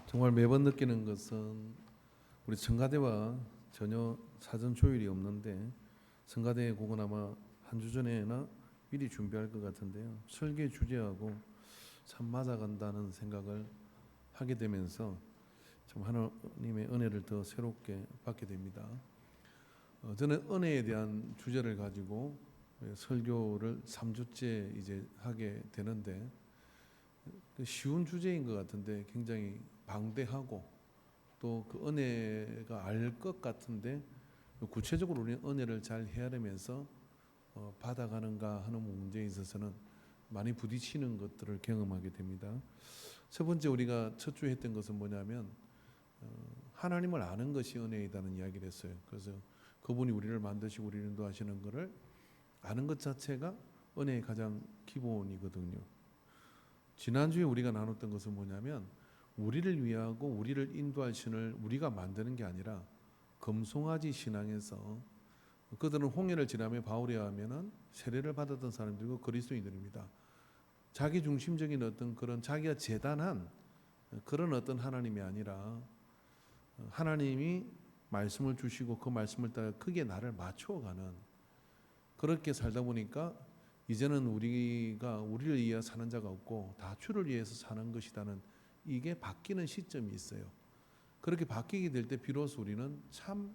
정말 매번 느끼는 것은 우리 청가대와 전혀 사전 조율이 없는데 청가대 곡은 아마 한 주 전에나 미리 준비할 것 같은데요. 설계 주제하고 참 맞아간다는 생각을 하게 되면서 참 하나님의 은혜를 더 새롭게 받게 됩니다. 저는 은혜에 대한 주제를 가지고 설교를 3주째 이제 하게 되는데 쉬운 주제인 것 같은데 굉장히 방대하고 또 그 은혜가 알 것 같은데 구체적으로 우리는 은혜를 잘 헤아리면서 받아가는가 하는 문제에 있어서는 많이 부딪히는 것들을 경험하게 됩니다. 첫 번째 우리가 첫 주에 했던 것은 뭐냐면 하나님을 아는 것이 은혜이다는 이야기를 했어요. 그래서 그분이 우리를 만드시고 우리를 인도하시는 것을 아는 것 자체가 은혜의 가장 기본이거든요. 지난주에 우리가 나눴던 것은 뭐냐면 우리를 위하고 우리를 인도할 신을 우리가 만드는 게 아니라 금송아지 신앙에서 그들은 홍해를 지나며 바울에 의하면은 세례를 받았던 사람들이고 그리스도인들입니다. 자기 중심적인 어떤 그런 자기가 재단한 그런 어떤 하나님이 아니라 하나님이 말씀을 주시고 그 말씀을 따라 크게 나를 맞춰가는 그렇게 살다 보니까 이제는 우리가 우리를 위해 사는 자가 없고 다 주를 위해서 사는 것이라는 이게 바뀌는 시점이 있어요. 그렇게 바뀌게 될 때 비로소 우리는 참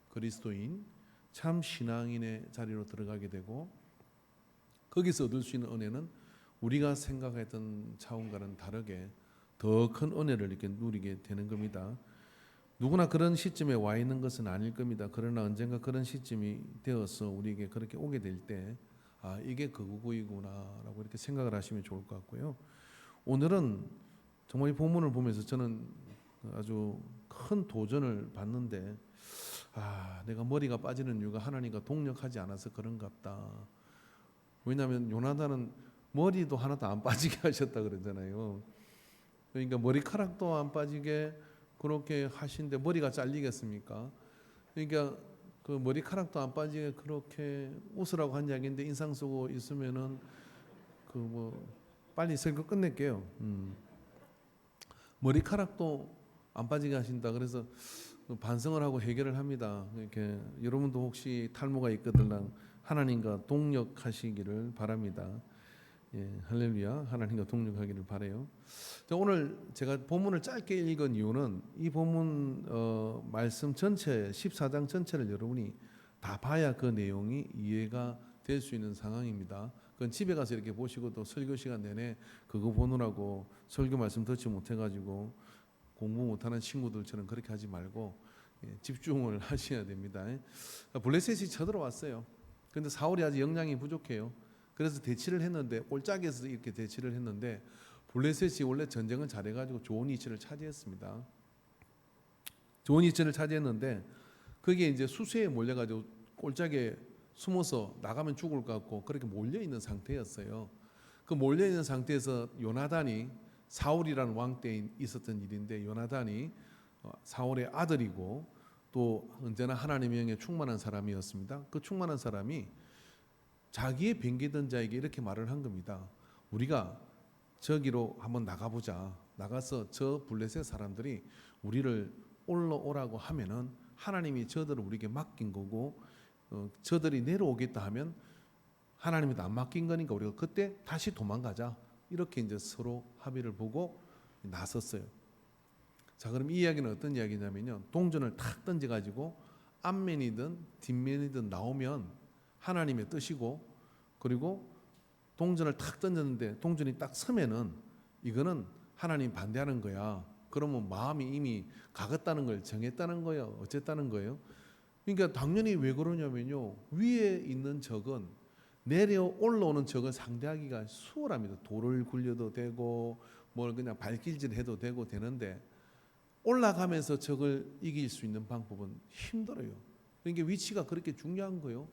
그리스도인, 참 신앙인의 자리로 들어가게 되고 거기서 얻을 수 있는 은혜는 우리가 생각했던 차원과는 다르게 더 큰 은혜를 이렇게 누리게 되는 겁니다. 누구나 그런 시점에 와 있는 것은 아닐 겁니다. 그러나 언젠가 그런 시점이 되어서 우리에게 그렇게 오게 될 때 이게 그거이구나라고 이렇게 생각을 하시면 좋을 것 같고요. 오늘은 정말 이 본문을 보면서 저는 아주 큰 도전을 받는데 내가 머리가 빠지는 이유가 하나님과 동력하지 않아서 그런갑다. 왜냐하면 요나단은 머리도 하나도 안 빠지게 하셨다 그러잖아요. 그러니까 머리카락도 안 빠지게 그렇게 하신데 머리가 잘리겠습니까? 그러니까 그 머리카락도 안 빠지게 그렇게 웃으라고 한 이야기인데 인상 쓰고 있으면은 그 뭐 빨리 설교 끝낼게요. 머리카락도 안 빠지게 하신다. 그래서 반성을 하고 해결을 합니다. 이렇게 여러분도 혹시 탈모가 있거든 하나님과 동력하시기를 바랍니다. 예, 할렐루야. 하나님과 동력하기를 바래요. 자, 오늘 제가 본문을 짧게 읽은 이유는 이 본문 말씀 전체 14장 전체를 여러분이 다 봐야 그 내용이 이해가 될 수 있는 상황입니다. 그건 집에 가서 이렇게 보시고 또 설교 시간 내내 그거 보느라고 설교 말씀 듣지 못해가지고 공부 못하는 친구들처럼 그렇게 하지 말고 집중을 하셔야 됩니다. 블레셋이 쳐들어왔어요. 그런데 사울이 아직 역량이 부족해요. 그래서 대치를 했는데 꼴짝에서 이렇게 대치를 했는데 블레셋이 원래 전쟁을 잘해가지고 좋은 위치를 차지했습니다. 좋은 위치를 차지했는데 그게 이제 수세에 몰려가지고 꼴짝에 숨어서 나가면 죽을 것 같고 그렇게 몰려 있는 상태였어요. 그 몰려 있는 상태에서 요나단이 사울이라는 왕 때 있었던 일인데 요나단이 사울의 아들이고 또 언제나 하나님의 영에 충만한 사람이었습니다. 그 충만한 사람이 자기의 변개된 자에게 이렇게 말을 한 겁니다. 우리가 저기로 한번 나가보자. 나가서 저 블레셋 사람들이 우리를 올라오라고 하면은 하나님이 저들을 우리에게 맡긴 거고 저들이 내려오겠다 하면 하나님이 안 맡긴 거니까 우리가 그때 다시 도망가자. 이렇게 이제 서로 합의를 보고 나섰어요. 자, 그럼 이 이야기는 어떤 이야기냐면요. 동전을 탁 던져가지고 앞면이든 뒷면이든 나오면 하나님의 뜻이고 그리고 동전을 탁 던졌는데 동전이 딱 서면은 이거는 하나님 반대하는 거야. 그러면 마음이 이미 가겠다는 걸 정했다는 거예요. 어쨌다는 거예요. 그러니까 당연히 왜 그러냐면요. 위에 있는 적은 내려 올라오는 적을 상대하기가 수월합니다. 돌을 굴려도 되고 뭘 그냥 발길질 해도 되고 되는데 올라가면서 적을 이길 수 있는 방법은 힘들어요. 그러니까 위치가 그렇게 중요한 거예요.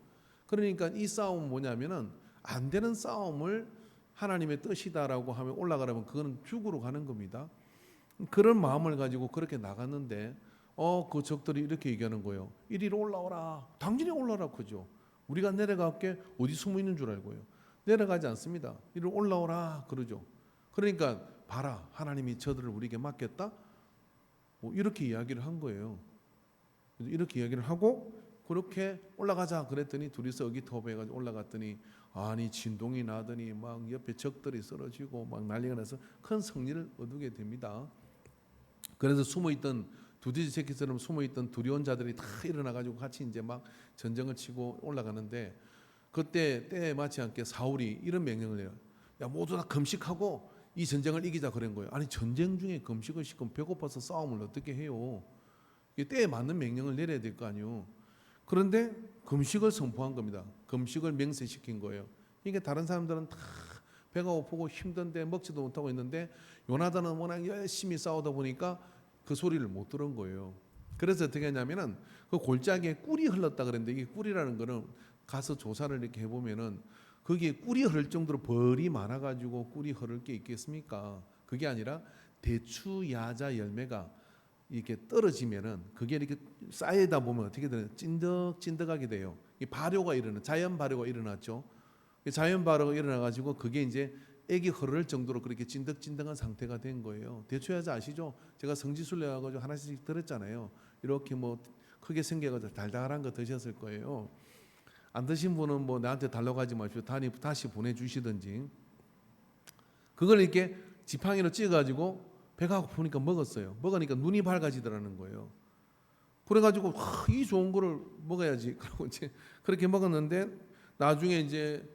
그러니까 이 싸움은 뭐냐면은 안 되는 싸움을 하나님의 뜻이다라고 하면 올라가려면 그거는 죽으러 가는 겁니다. 그런 마음을 가지고 그렇게 나갔는데 그 적들이 이렇게 얘기하는 거예요. 이리로 올라오라. 당연히 올라오라 그죠. 우리가 내려갈게 어디 숨어 있는 줄 알고요. 내려가지 않습니다. 이리로 올라오라 그러죠. 그러니까 봐라 하나님이 저들을 우리에게 맡겼다. 뭐 이렇게 이야기를 한 거예요. 이렇게 이야기를 하고 그렇게 올라가자 그랬더니 둘이서 의기투합해가지고 올라갔더니 아니 진동이 나더니 막 옆에 적들이 쓰러지고 막 난리가 나서 큰 승리를 얻게 됩니다. 그래서 숨어있던 두더지 새끼처럼 숨어있던 두려운 자들이 다 일어나가지고 같이 이제 막 전쟁을 치고 올라가는데 그때 때에 맞지 않게 사울이 이런 명령을 해요. 야 모두 다 금식하고 이 전쟁을 이기자 그런 거예요. 아니 전쟁 중에 금식을 시키면 배고파서 싸움을 어떻게 해요? 이게 때에 맞는 명령을 내려야 될 거 아니에요. 그런데 금식을 선포한 겁니다. 금식을 맹세시킨 거예요. 이게 다른 사람들은 다 배가 고프고 힘든데 먹지도 못하고 있는데 요나단은 워낙 열심히 싸우다 보니까 그 소리를 못 들은 거예요. 그래서 어떻게 했냐면은 그 골짜기에 꿀이 흘렀다 그랬는데 이게 꿀이라는 거는 가서 조사를 이렇게 해보면은 거기에 꿀이 흐를 정도로 벌이 많아가지고 꿀이 흐를 게 있겠습니까? 그게 아니라 대추 야자 열매가 이렇게 떨어지면은 그게 이렇게 쌓이다 보면 어떻게 되나요? 찐득찐득하게 돼요. 이 발효가 일어나 자연 발효가 일어났죠. 자연 발효가 일어나 가지고 그게 이제 액이 흐를 정도로 그렇게 찐득찐득한 상태가 된 거예요. 대추 야자 아시죠? 제가 성지순례 가지고 하나씩 들었잖아요. 이렇게 뭐 크게 생겨가지고 달달한 거 드셨을 거예요. 안 드신 분은 뭐 나한테 달라고 하지 마시고 다시 보내주시든지 그걸 이렇게 지팡이로 찧어가지고 배가 고프니까 먹었어요. 먹으니까 눈이 밝아지더라는 거예요. 그래가지고 이 좋은 거를 먹어야지. 그러고 이제 그렇게 먹었는데 나중에 이제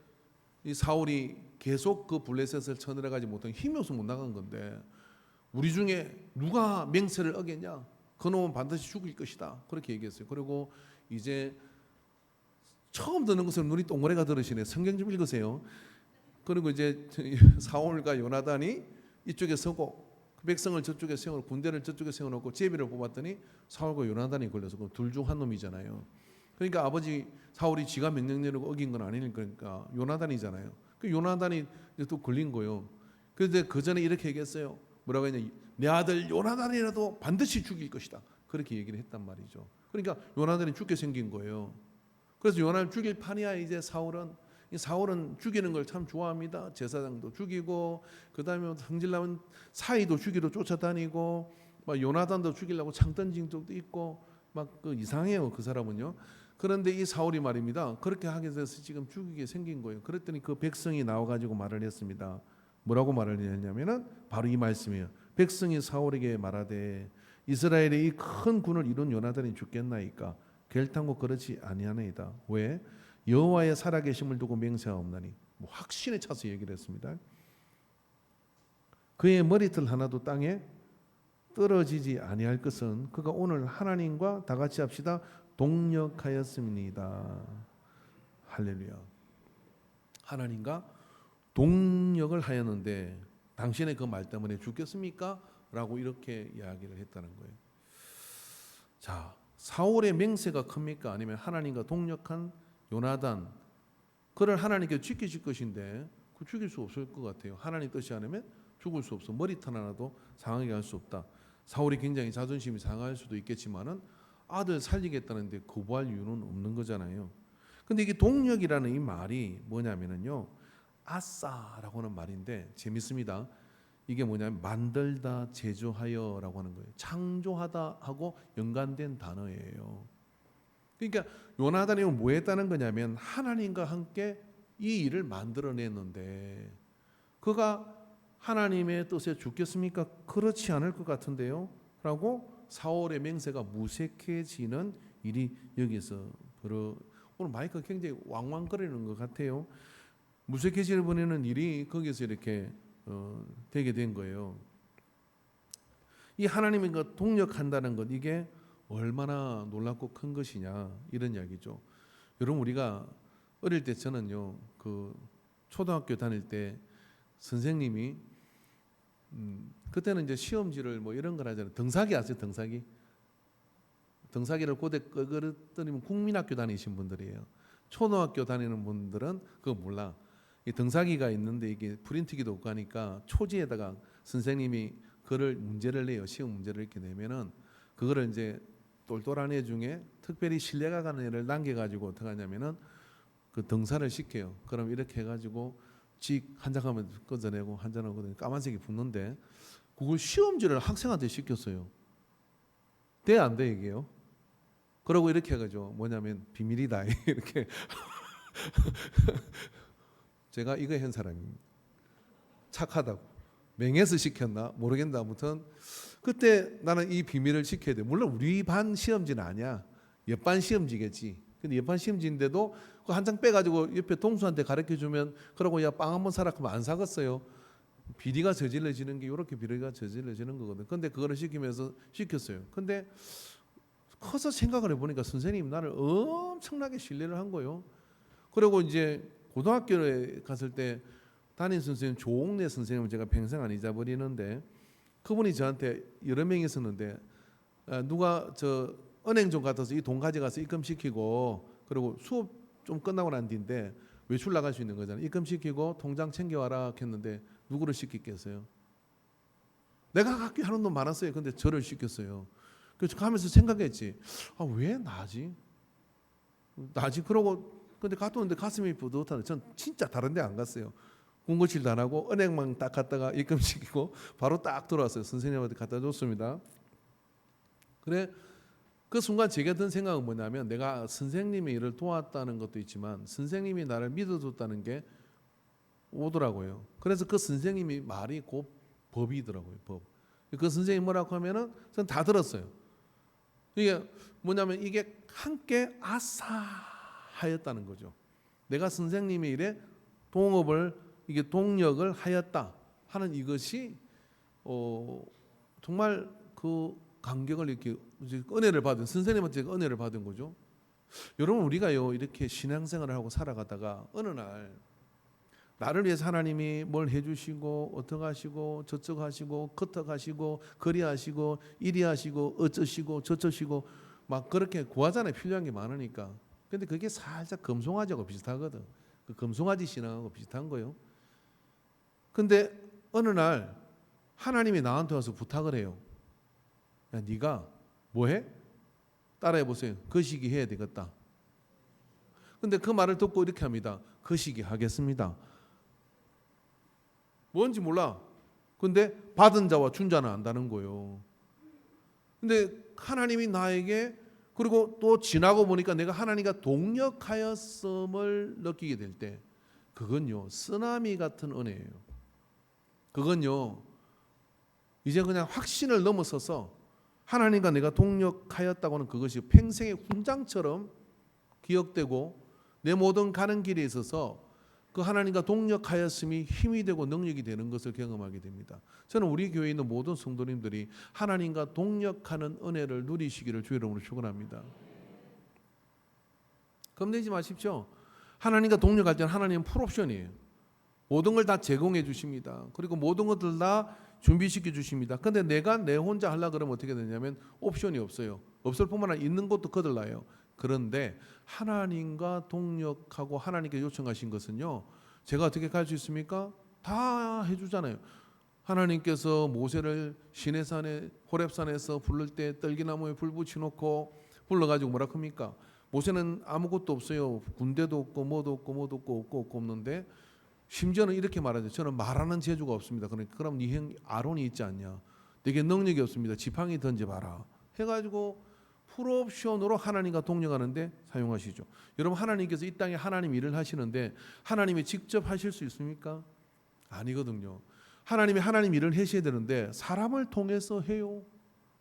이 사울이 계속 그 블레셋을 쳐내려가지 못한 힘이 없어 못 나간 건데 우리 중에 누가 맹세를 어겼냐? 그놈은 반드시 죽을 것이다. 그렇게 얘기했어요. 그리고 이제 처음 듣는 것은 눈이 동그래가 들으시네. 성경 좀 읽으세요. 그리고 이제 사울과 요나단이 이쪽에 서고 백성을 저쪽에 세워 군대를 저쪽에 세워놓고 제비를 뽑았더니 사울과 요나단이 걸려서 둘 중 한 놈이잖아요. 그러니까 아버지 사울이 지가 명령 내리고 어긴 건 아니니까 요나단이잖아요. 그 요나단이 또 걸린 거예요. 그런데 그 전에 이렇게 얘기했어요. 뭐라고 했냐? 내 아들 요나단이라도 반드시 죽일 것이다. 그렇게 얘기를 했단 말이죠. 그러니까 요나단이 죽게 생긴 거예요. 그래서 요나단을 죽일 판이야. 이제 사울은 죽이는 걸 참 좋아합니다. 제사장도 죽이고 그다음에 성질나면 사이도 죽이러 쫓아다니고 막 요나단도 죽이려고 창 던진 적도 있고 막 그 이상해요. 그 사람은요. 그런데 이 사울이 말입니다. 그렇게 하게 돼서 지금 죽이게 생긴 거예요. 그랬더니 그 백성이 나와가지고 말을 했습니다. 뭐라고 말을 했냐면은 바로 이 말씀이에요. 백성이 사울에게 말하되 이스라엘의 이 큰 군을 이룬 요나단이 죽겠나이까 결탄코 그렇지 아니하나이다. 왜? 여호와의 살아계심을 두고 맹세하옵나니 뭐 확신에 차서 얘기를 했습니다. 그의 머리털 하나도 땅에 떨어지지 아니할 것은 그가 오늘 하나님과 다 같이 합시다 동력하였음이니이다. 할렐루야. 하나님과 동력을 하였는데 당신의 그 말 때문에 죽겠습니까? 라고 이렇게 이야기를 했다는 거예요. 자, 사울의 맹세가 큽니까? 아니면 하나님과 동력한 요나단 그를 하나님께 지키실 것인데 그 죽일 수 없을 것 같아요. 하나님 뜻이 아니면 죽을 수 없어. 머리털 하나도 상하게 할 수 없다. 사울이 굉장히 자존심이 상할 수도 있겠지만은 아들 살리겠다는데 거부할 이유는 없는 거잖아요. 근데 이게 동력이라는 이 말이 뭐냐면은요. 아싸라고 하는 말인데 재밌습니다. 이게 뭐냐면 만들다 제조하여라고 하는 거예요. 창조하다 하고 연관된 단어예요. 그러니까 요나단이 뭐 했다는 거냐면 하나님과 함께 이 일을 만들어냈는데 그가 하나님의 뜻에 죽겠습니까? 그렇지 않을 것 같은데요. 라고 사울의 맹세가 무색해지는 일이 여기서 오늘 마이크가 굉장히 왕왕거리는 것 같아요. 무색해지를 보내는 일이 거기서 이렇게 되게 된 거예요. 이 하나님이 그 동력한다는 것 이게 얼마나 놀랍고 큰 것이냐 이런 이야기죠. 여러분 우리가 어릴 때 저는요 그 초등학교 다닐 때 선생님이 그때는 이제 시험지를 뭐 이런 걸 하잖아요. 등사기 아세요? 등사기를 고대 끌거리면 국민학교 다니신 분들이에요. 초등학교 다니는 분들은 그거 몰라. 이 등사기가 있는데 이게 프린트기도 없고 하니까 초지에다가 선생님이 그걸 문제를 내요. 시험 문제를 이렇게 내면은 그거를 이제 똘똘한 애 중에 특별히 신뢰가 가는 애를 남겨가지고 어떻게 하냐면은 그 등사를 시켜요. 그럼 이렇게 해가지고 한 장하면 꺼져내고 한 장하면 까만색이 붙는데 그걸 시험지를 학생한테 시켰어요. 돼 안 돼 이게요? 그러고 이렇게 해가지고 뭐냐면 비밀이다 이렇게 제가 이거 한 사람입니다. 착하다고 맹해서 시켰나 모르겠는데 아무튼 그때 나는 이 비밀을 지켜야 돼. 물론 우리 반 시험지는 아니야. 옆반 시험지겠지. 근데 옆반 시험지인데도 그 한 장 빼가지고 옆에 동수한테 가르쳐주면 그러고 야 빵 한번 사라 그러면 안 사겠어요. 비리가 저질러지는 게 이렇게 비리가 저질러지는 거거든. 근데 그거를 시키면서 시켰어요. 근데 커서 생각을 해보니까 선생님 나를 엄청나게 신뢰를 한 거예요. 그리고 이제 고등학교에 갔을 때 담임 선생님 조옥래 선생님은 제가 평생 안 잊어버리는데 그분이 저한테 여러 명이 있었는데 누가 저 은행 좀 같아서 이 돈 가져가서 입금시키고 그리고 수업 좀 끝나고 난 뒤인데 외출 나갈 수 있는 거잖아요. 입금시키고 통장 챙겨와라 했는데 누구를 시켰겠어요? 내가 학교 하는 돈 많았어요. 근데 저를 시켰어요. 그래서 가면서 생각했지. 아, 왜 나지? 그러고 근데 갔다 오는데 가슴이 뿌듯하네. 전 진짜 다른 데 안 갔어요. 군것질도 안 하고 은행만 딱 갔다가 입금시키고 바로 딱 들어왔어요. 선생님한테 갖다 줬습니다. 그래 그 순간 제가 든 생각은 뭐냐면 내가 선생님의 일을 도왔다는 것도 있지만 선생님이 나를 믿어줬다는 게 오더라고요. 그래서 그 선생님이 말이 곧 법이더라고요. 법. 그 선생님 뭐라고 하면은 전 다 들었어요. 이게 뭐냐면 이게 함께 아사하였다는 거죠. 내가 선생님의 일에 동력을 하였다 하는 이것이 정말 그 감격을 이렇게 은혜를 받은 선생님한테 은혜를 받은 거죠. 여러분 우리가요 이렇게 신앙생활을 하고 살아가다가 어느 날 나를 위해서 하나님이 뭘 해주시고 어떻게 하시고 저쪽 하시고 그렇게 하시고 그리 하시고 이리 하시고 어쩌시고 저쩌시고 막 그렇게 구하잖아요. 필요한 게 많으니까. 근데 그게 살짝 금송아지하고 비슷하거든. 그 금송아지 신앙하고 비슷한 거요. 근데 어느 날 하나님이 나한테 와서 부탁을 해요. 야, 네가 뭐해? 따라해 보세요. 거시기 해야 되겠다. 근데 그 말을 듣고 이렇게 합니다. 거시기 하겠습니다. 뭔지 몰라. 근데 받은 자와 준 자는 안다는 거예요. 근데 하나님이 나에게 그리고 또 지나고 보니까 내가 하나님과 동역하였음을 느끼게 될 때 그건요 쓰나미 같은 은혜예요. 그건요 이제 그냥 확신을 넘어서서 하나님과 내가 동역하였다고 하는 그것이 평생의 훈장처럼 기억되고 내 모든 가는 길에 있어서 그 하나님과 동역하였음이 힘이 되고 능력이 되는 것을 경험하게 됩니다. 저는 우리 교회에 있는 모든 성도님들이 하나님과 동역하는 은혜를 누리시기를 주의 이름으로 축원합니다. 겁내지 마십시오. 하나님과 동역할 때는 하나님은 풀옵션이에요. 모든 걸 다 제공해 주십니다. 그리고 모든 것들 다 준비시켜 주십니다. 근데 내가 내 혼자 하려고 그러면 어떻게 되냐면 옵션이 없어요. 없을 뿐만 아니라 있는 것도 거들나요. 그런데 하나님과 동역하고 하나님께 요청하신 것은요. 제가 어떻게 갈 수 있습니까? 다 해주잖아요. 하나님께서 모세를 시내산에 호렙산에서 부를 때 떨기나무에 불 붙여놓고 불러가지고 뭐라 합니까? 모세는 아무것도 없어요. 군대도 없고 뭐도 없고 없는데 심지어는 이렇게 말하죠. 저는 말하는 재주가 없습니다. 그러니까 그럼 네 형 아론이 있지 않냐? 네게 능력이 없습니다. 지팡이 던져봐라. 해가지고 풀옵션으로 하나님과 동역하는데 사용하시죠. 여러분 하나님께서 이 땅에 하나님 일을 하시는데 하나님이 직접 하실 수 있습니까? 아니거든요. 하나님이 하나님 일을 하셔야 되는데 사람을 통해서 해요.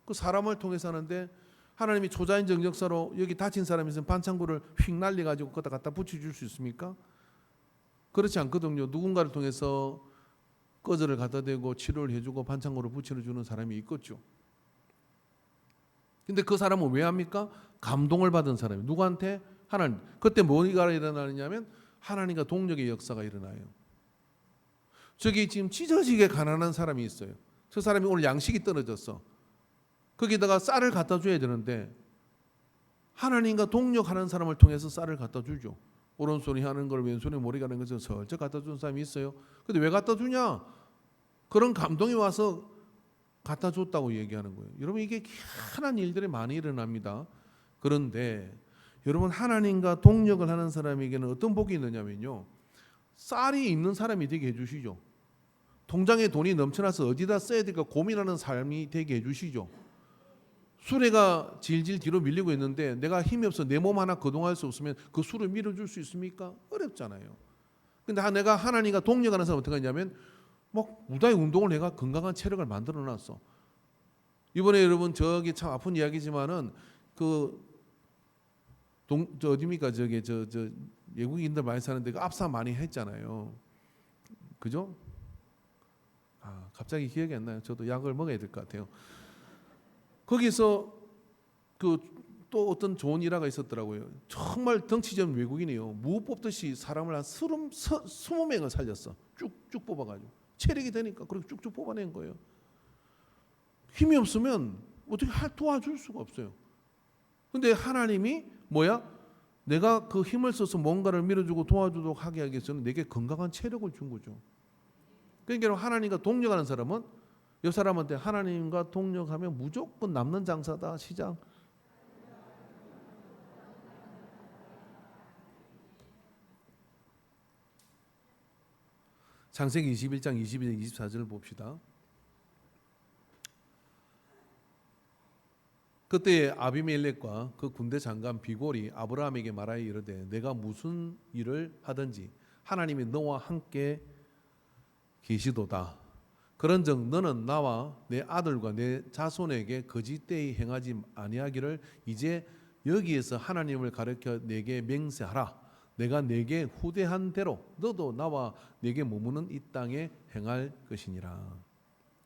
그 사람을 통해서 하는데 하나님이 초자연 정력사로 여기 다친 사람이 있으면 반창고를 휙 날려가지고 거기다 갖다 붙여줄 수 있습니까? 그렇지 않거든요. 누군가를 통해서 꺼즈를 갖다 대고 치료를 해주고 반창고를 붙여주는 사람이 있겠죠. 근데 그 사람은 왜 합니까? 감동을 받은 사람이 누구한테? 하나님. 그때 뭐가 일어나느냐면 하나님과 동력의 역사가 일어나요. 저기 지금 찢어지게 가난한 사람이 있어요. 저 사람이 오늘 양식이 떨어졌어. 거기다가 쌀을 갖다 줘야 되는데 하나님과 동력하는 사람을 통해서 쌀을 갖다 주죠. 오른손이 하는 걸 왼손이 머리 가는 것을 슬쩍 갖다 주는 사람이 있어요. 근데 왜 갖다 주냐? 그런 감동이 와서 갖다 줬다고 얘기하는 거예요. 여러분 이게 희한한 일들이 많이 일어납니다. 그런데 여러분 하나님과 동역을 하는 사람에게는 어떤 복이 있느냐면요. 쌀이 있는 사람이 되게 해주시죠. 통장에 돈이 넘쳐나서 어디다 써야 될까 고민하는 삶이 되게 해주시죠. 수레가 질질 뒤로 밀리고 있는데 내가 힘이 없어 내 몸 하나 거동할 수 없으면 그 수를 밀어줄 수 있습니까? 어렵잖아요. 근데 내가 하나님과 동력하는 사람은 어떻게 하냐면 막 무다히 운동을 해가 건강한 체력을 만들어 놨어. 이번에 여러분 저기 참 아픈 이야기지만은 저 어디입니까? 저기 저 외국인들 많이 사는데 그 압사 많이 했잖아요. 그죠? 갑자기 기억이 안 나요. 저도 약을 먹어야 될 것 같아요. 거기서 또 어떤 좋은 일화가 있었더라고요. 정말 덩치전 외국인이에요. 무 뽑듯이 사람을 한 20명을 살렸어. 쭉쭉 뽑아가지고 체력이 되니까 그렇게 쭉쭉 뽑아낸 거예요. 힘이 없으면 어떻게 도와줄 수가 없어요. 근데 하나님이 뭐야? 내가 그 힘을 써서 뭔가를 밀어주고 도와주도록 하게 하기 위해서는 내게 건강한 체력을 준 거죠. 그러니까 하나님과 동력하는 사람은 옆 사람한테 하나님과 동력하면 무조건 남는 장사다 시장. 창세기 21장 22절 24절을 봅시다. 그때 아비멜렉과 그 군대 장관 비골이 아브라함에게 말하여 이르되 내가 무슨 일을 하든지 하나님이 너와 함께 계시도다. 그런즉 너는 나와 내 아들과 내 자손에게 거짓되이 행하지 아니하기를 이제 여기에서 하나님을 가르쳐 내게 맹세하라. 내가 내게 후대한 대로 너도 나와 내게 머무는 이 땅에 행할 것이니라.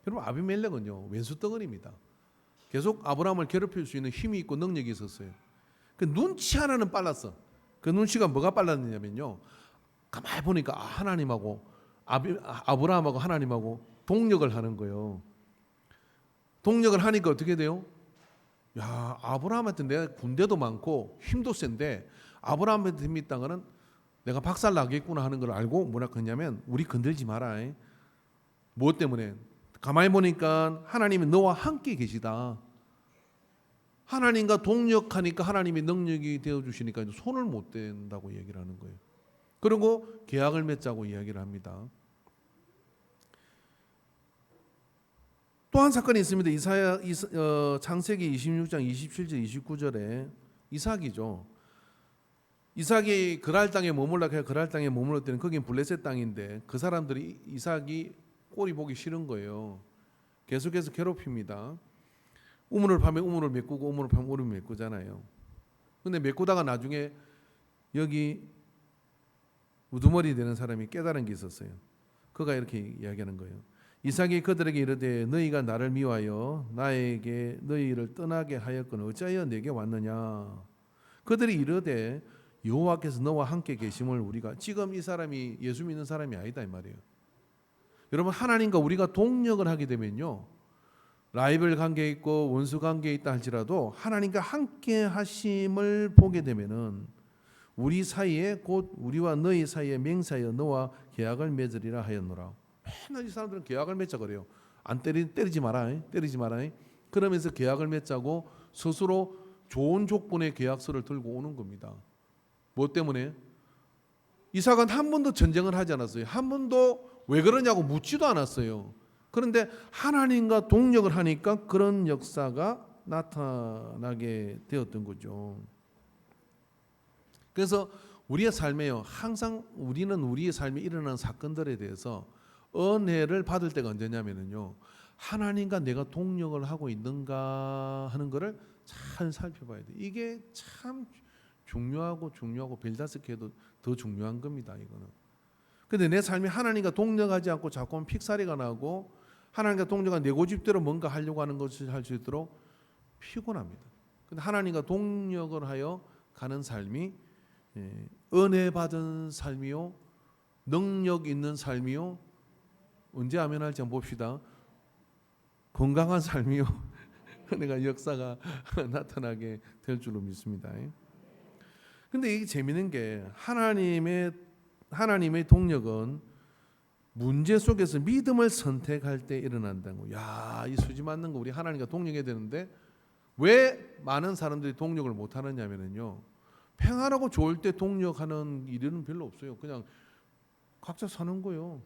여러분 아비멜렉은요 왼수덩어리입니다. 계속 아브라함을 괴롭힐 수 있는 힘이 있고 능력이 있었어요. 그 눈치 하나는 빨랐어. 그 눈치가 뭐가 빨랐느냐면요. 가만히 보니까 하나님하고 아브라함하고 하나님하고 동력을 하는 거예요. 동력을 하니까 어떻게 돼요? 야, 아브라함한테 내가 군대도 많고 힘도 센데 아브라함한테 힘이 있다는 거는 내가 박살 나겠구나 하는 걸 알고 뭐라 그러냐면 우리 건들지 마라. 무엇 때문에? 가만히 보니까 하나님이 너와 함께 계시다. 하나님과 동력하니까 하나님이 능력이 되어주시니까 손을 못 댄다고 얘기를 하는 거예요. 그리고 계약을 맺자고 이야기를 합니다. 또 한 사건이 있습니다. 창세기 26장 27절 29절에 이삭이죠. 이삭이 그랄 땅에 머물라고 해서 그랄 땅에 머물렀을 때는 거긴 블레셋 땅인데 그 사람들이 이삭이 꼴이 보기 싫은 거예요. 계속해서 괴롭힙니다. 우물을 파면 우물을 메꾸고 우물을 파면 우물을 메꾸잖아요. 근데 메꾸다가 나중에 여기 우두머리 되는 사람이 깨달은 게 있었어요. 그가 이렇게 이야기하는 거예요. 이삭이 그들에게 이르되 너희가 나를 미워하여 나에게 너희를 떠나게 하였거늘 어찌하여 내게 왔느냐. 그들이 이르되 여호와께서 너와 함께 계심을 우리가. 지금 이 사람이 예수 믿는 사람이 아니다 이 말이에요. 여러분 하나님과 우리가 동력을 하게 되면요 라이벌 관계에 있고 원수 관계에 있다 할지라도 하나님과 함께 하심을 보게 되면은 우리 사이에 곧 우리와 너희 사이에 맹세하여 너와 계약을 맺으리라 하였노라. 맨날 이 사람들은 계약을 맺자 그래요. 안 때리지 마라. 때리지 마라. 그러면서 계약을 맺자고 스스로 좋은 조건의 계약서를 들고 오는 겁니다. 뭐 때문에? 이삭은 한 번도 전쟁을 하지 않았어요. 한 번도 왜 그러냐고 묻지도 않았어요. 그런데 하나님과 동력을 하니까 그런 역사가 나타나게 되었던 거죠. 그래서 우리의 삶에요. 항상 우리는 우리의 삶에 일어나는 사건들에 대해서 은혜를 받을 때가 언제냐면요. 하나님과 내가 동력을 하고 있는가 하는 것을 잘 살펴봐야 돼. 이게 참 중요하고 별다섯개도 더 중요한 겁니다. 이거는. 근데 내 삶이 하나님과 동력하지 않고 자꾸 픽사리가 나고 하나님과 동력한 내 고집대로 뭔가 하려고 하는 것을 할 수 있도록 피곤합니다. 근데 하나님과 동력을 하여 가는 삶이 은혜 받은 삶이요, 능력 있는 삶이요, 언제 아멘할지 한번 봅시다. 건강한 삶이요, 은혜가 역사가 나타나게 될 줄로 믿습니다. 근데 이게 재밌는 게 하나님의 동력은 문제 속에서 믿음을 선택할 때 일어난다고. 야, 이 수지 맞는 거 우리 하나님과 동력해야 되는데 왜 많은 사람들이 동력을 못 하느냐면요. 평안하고 좋을 때 동력하는 일은 별로 없어요. 그냥 각자 사는 거예요.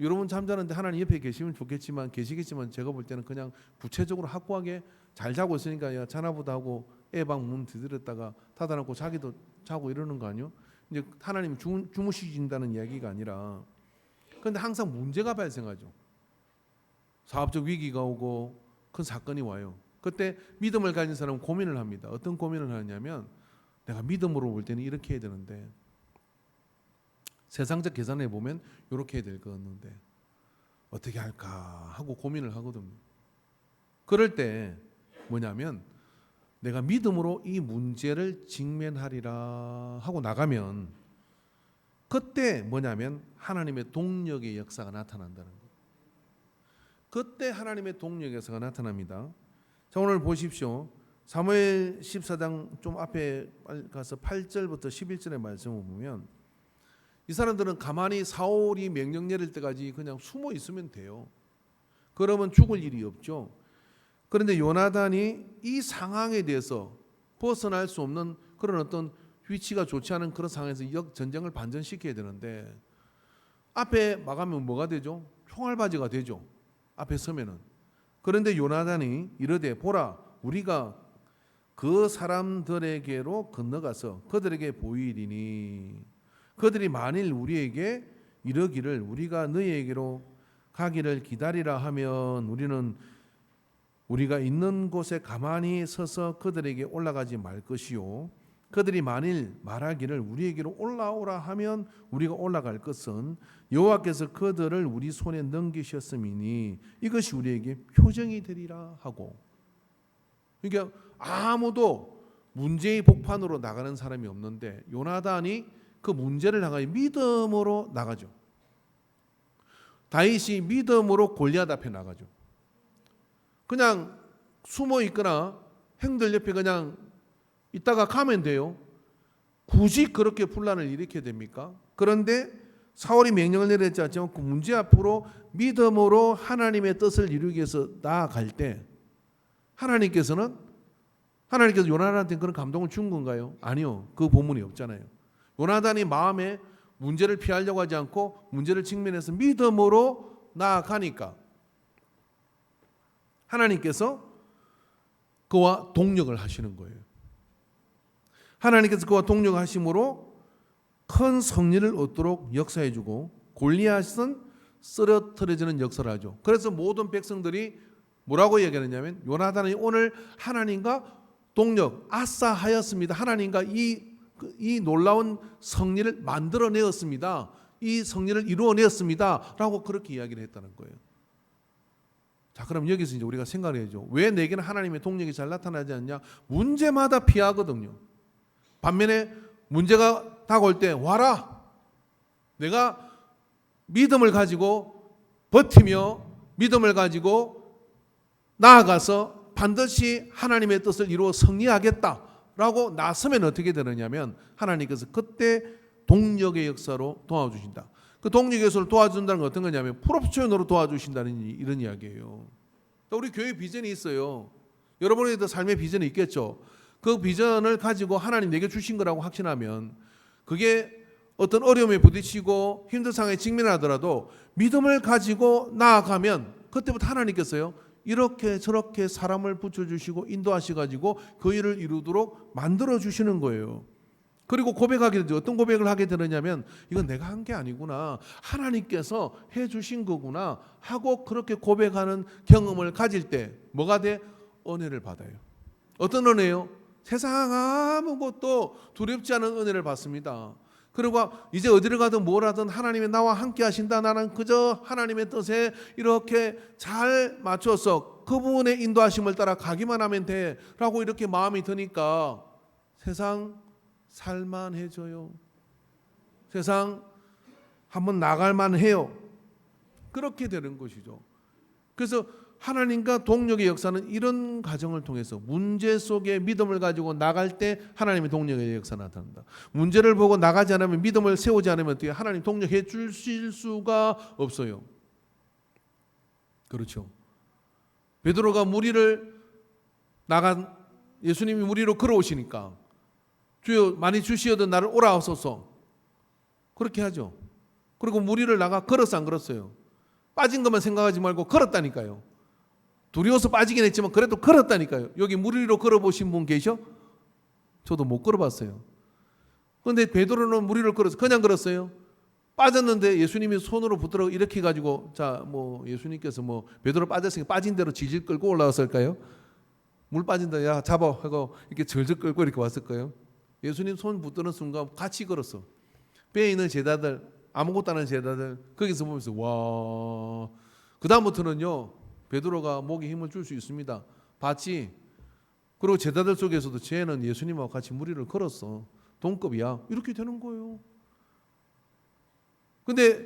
여러분 잠자는데 하나님 옆에 계시면 좋겠지만 계시겠지만 제가 볼 때는 그냥 구체적으로 확고하게 잘 자고 있으니까 야 자나보다 하고 애방 문 두드렸다가 닫아놓고 자기도 자고 이러는 거 아니요? 이제 하나님 주무시진다는 이야기가 아니라 그런데 항상 문제가 발생하죠. 사업적 위기가 오고 큰 사건이 와요. 그때 믿음을 가진 사람은 고민을 합니다. 어떤 고민을 하냐면 내가 믿음으로 볼 때는 이렇게 해야 되는데 세상적 계산해 보면 이렇게 해야 될 거였는데 어떻게 할까 하고 고민을 하거든요. 그럴 때 뭐냐면 내가 믿음으로 이 문제를 직면하리라 하고 나가면 그때 뭐냐면 하나님의 동력의 역사가 나타난다는 거예요. 그때 하나님의 동력의 역사가 나타납니다. 자, 오늘 보십시오. 사무엘 14장 좀 앞에 가서 8절부터 11절의 말씀을 보면 이 사람들은 가만히 사울이 명령 내릴 때까지 그냥 숨어 있으면 돼요. 그러면 죽을 일이 없죠. 그런데 요나단이 이 상황에 대해서 벗어날 수 없는 그런 어떤 위치가 좋지 않은 그런 상황에서 전쟁을 반전시켜야 되는데 앞에 막으면 뭐가 되죠? 총알바지가 되죠. 앞에 서면은. 그런데 요나단이 이르되 보라 우리가 그 사람들에게로 건너가서 그들에게 보이리니 그들이 만일 우리에게 이르기를 우리가 너희에게로 가기를 기다리라 하면 우리는 우리가 있는 곳에 가만히 서서 그들에게 올라가지 말 것이요 그들이 만일 말하기를 우리에게로 올라오라 하면 우리가 올라갈 것은 여호와께서 그들을 우리 손에 넘기셨음이니 이것이 우리에게 표정이 되리라 하고 그러니까 아무도 문제의 복판으로 나가는 사람이 없는데 요나단이 그 문제를 향하여 믿음으로 나가죠. 다윗이 믿음으로 골리앗 앞에 나가죠. 그냥 숨어 있거나 형들 옆에 그냥 있다가 가면 돼요. 굳이 그렇게 분란을 일으켜야 됩니까? 그런데 사울이 명령을 내렸지 않지만 그 문제 앞으로 믿음으로 하나님의 뜻을 이루기 위해서 나아갈 때 하나님께서 요나단한테 그런 감동을 준 건가요? 아니요. 그 본문이 없잖아요. 요나단이 마음에 문제를 피하려고 하지 않고 문제를 직면해서 믿음으로 나아가니까 하나님께서 그와 동력을 하시는 거예요. 하나님께서 그와 동력하심으로 큰 승리를 얻도록 역사해주고 골리앗은 쓰러뜨려지는 역사를 하죠. 그래서 모든 백성들이 뭐라고 얘기하느냐면 요나단이 오늘 하나님과 동력 아싸하였습니다. 하나님과 이 놀라운 승리를 만들어내었습니다. 이 승리를 이루어내었습니다. 라고 그렇게 이야기를 했다는 거예요. 자, 그럼 여기서 이제 우리가 생각해야죠. 왜 내게는 하나님의 동력이 잘 나타나지 않냐? 문제마다 피하거든요. 반면에 문제가 다가올 때 와라. 내가 믿음을 가지고 버티며 믿음을 가지고 나아가서 반드시 하나님의 뜻을 이루어 승리하겠다라고 나서면 어떻게 되느냐면 하나님께서 그때 동력의 역사로 도와주신다. 그 동력의 역사를 도와준다는 건 어떤 거냐면 풀옵션으로 도와주신다는 이런 이야기예요. 우리 교회 비전이 있어요. 여러분에게도 삶의 비전이 있겠죠. 그 비전을 가지고 하나님 내게 주신 거라고 확신하면 그게 어떤 어려움에 부딪히고 힘든 상황에 직면하더라도 믿음을 가지고 나아가면 그때부터 하나님께서요 이렇게 저렇게 사람을 붙여주시고 인도하셔가지고 그 일을 이루도록 만들어주시는 거예요. 그리고 고백하게 되죠. 어떤 고백을 하게 되느냐면 이건 내가 한 게 아니구나. 하나님께서 해주신 거구나 하고 그렇게 고백하는 경험을 가질 때 뭐가 돼? 은혜를 받아요. 어떤 은혜요? 세상 아무것도 두렵지 않은 은혜를 받습니다. 그리고 이제 어디를 가든 뭘 하든 하나님이 나와 함께 하신다. 나는 그저 하나님의 뜻에 이렇게 잘 맞춰서 그분의 인도하심을 따라 가기만 하면 돼 라고 이렇게 마음이 드니까 세상 살만해져요. 세상 한번 나갈만 해요. 그렇게 되는 것이죠. 그래서 하나님과 동력의 역사는 이런 과정을 통해서 문제 속에 믿음을 가지고 나갈 때 하나님의 동력의 역사가 나타난다. 문제를 보고 나가지 않으면 믿음을 세우지 않으면 어떻게 하나님 동력해 주실 수가 없어요. 그렇죠. 베드로가 무리를 나간 예수님이 무리로 걸어오시니까 주여 많이 주시어도 나를 오라 하소서 그렇게 하죠. 그리고 무리를 나가 걸었어 안 걸었어요? 빠진 것만 생각하지 말고 걸었다니까요. 두려워서 빠지긴 했지만 그래도 걸었다니까요. 여기 물 위로 걸어보신 분 계셔? 저도 못 걸어봤어요. 그런데 베드로는 물 위로 걸어서 그냥 걸었어요. 빠졌는데 예수님이 손으로 붙들어 이렇게 해가지고 자 뭐 예수님께서 뭐 베드로 빠졌으니까 빠진 대로 질질 끌고 올라왔을까요? 물 빠진다 야 잡아 하고 이렇게 절절 끌고 이렇게 왔을 거예요. 예수님 손 붙드는 순간 같이 걸었어. 배에 있는 제자들 아무것도 안 하는 제자들 거기서 보면서 와. 그 다음부터는요 베드로가 목에 힘을 줄 수 있습니다. 봤지? 그리고 제자들 속에서도 쟤는 예수님하고 같이 물 위를 걸었어. 동급이야. 이렇게 되는 거예요. 근데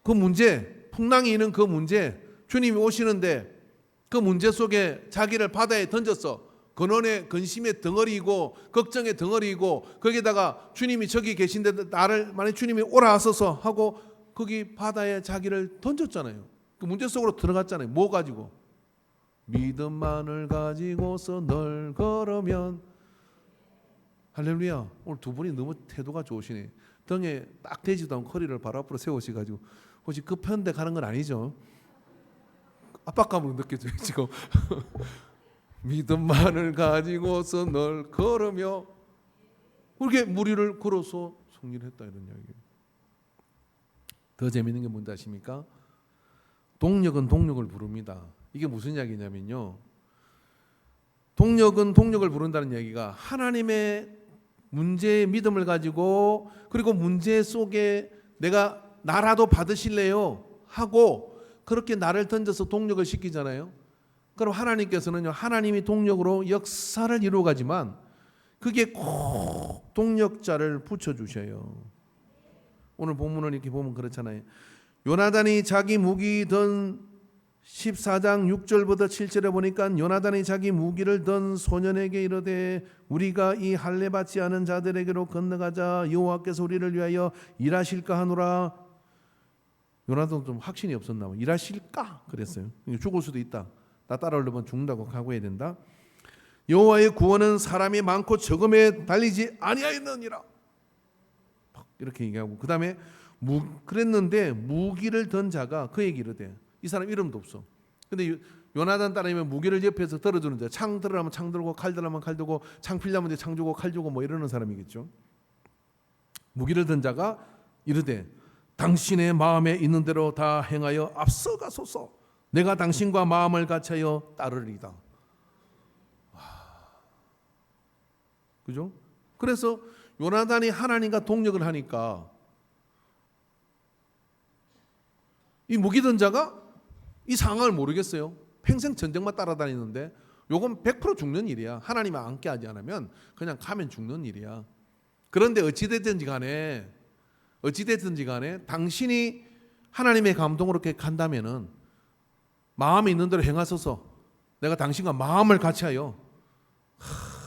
그 문제, 풍랑이 있는 그 문제, 주님이 오시는데 그 문제 속에 자기를 바다에 던졌어. 근원의 근심의 덩어리이고 걱정의 덩어리이고 거기다가 주님이 저기 계신데 나를 만약 주님이 오라 하소서 하고 거기 바다에 자기를 던졌잖아요. 그 문제 속으로 들어갔잖아요. 뭐 가지고? 믿음만을 가지고서 널 걸으면 할렐루야. 오늘 두 분이 너무 태도가 좋으시네. 등에 딱 대지도 않고 허리를 바로 앞으로 세우셔가지고 혹시 급한 데 가는 건 아니죠? 압박감으로 느껴져요 지금. 믿음만을 가지고서 널 걸으며 그렇게 무리를 걸어서 승리를 했다 이런 이야기예요. 더 재미있는 게 뭔지 아십니까? 동력은 동력을 부릅니다. 이게 무슨 이야기냐면요. 동력은 동력을 부른다는 얘기가 하나님의 문제의 믿음을 가지고 그리고 문제 속에 내가 나라도 받으실래요? 하고 그렇게 나를 던져서 동력을 시키잖아요. 그럼 하나님께서는요. 하나님이 동력으로 역사를 이루어가지만 그게 꼭 동력자를 붙여주셔요. 오늘 본문을 이렇게 보면 그렇잖아요. 요나단이 자기 무기 든 14장 6절부터 7절에 보니까 요나단이 자기 무기를 든 소년에게 이르되 우리가 이 할례 받지 않은 자들에게로 건너가자 여호와께서 우리를 위하여 일하실까 하노라. 요나단은 좀 확신이 없었나 봐. 일하실까 그랬어요. 죽을 수도 있다. 나 따라오려면 죽는다고 각오해야 된다. 여호와의 구원은 사람이 많고 적음에 달리지 아니하였느니라. 이렇게 얘기하고 그 다음에 그랬는데 무기를 든 자가 그에게 이르되 이 사람 이름도 없어. 근데 요나단 따르면 무기를 옆에서 들어주는데 창 들으라면 창 들고 칼 들으라면 칼 들고 창 필라면 창 주고 칼 주고 뭐 이러는 사람이겠죠. 무기를 든 자가 이르되 당신의 마음에 있는 대로 다 행하여 앞서가소서. 내가 당신과 마음을 같이하여 따르리다. 그죠? 그래서 요나단이 하나님과 동력을 하니까 이 무기 든 자가 이 상황을 모르겠어요. 평생 전쟁만 따라다니는데 요건 100% 죽는 일이야. 하나님이 함께 하지 않으면 그냥 가면 죽는 일이야. 그런데 어찌됐든지 간에 당신이 하나님의 감동으로 이렇게 간다면은 마음에 있는 대로 행하소서. 내가 당신과 마음을 같이하여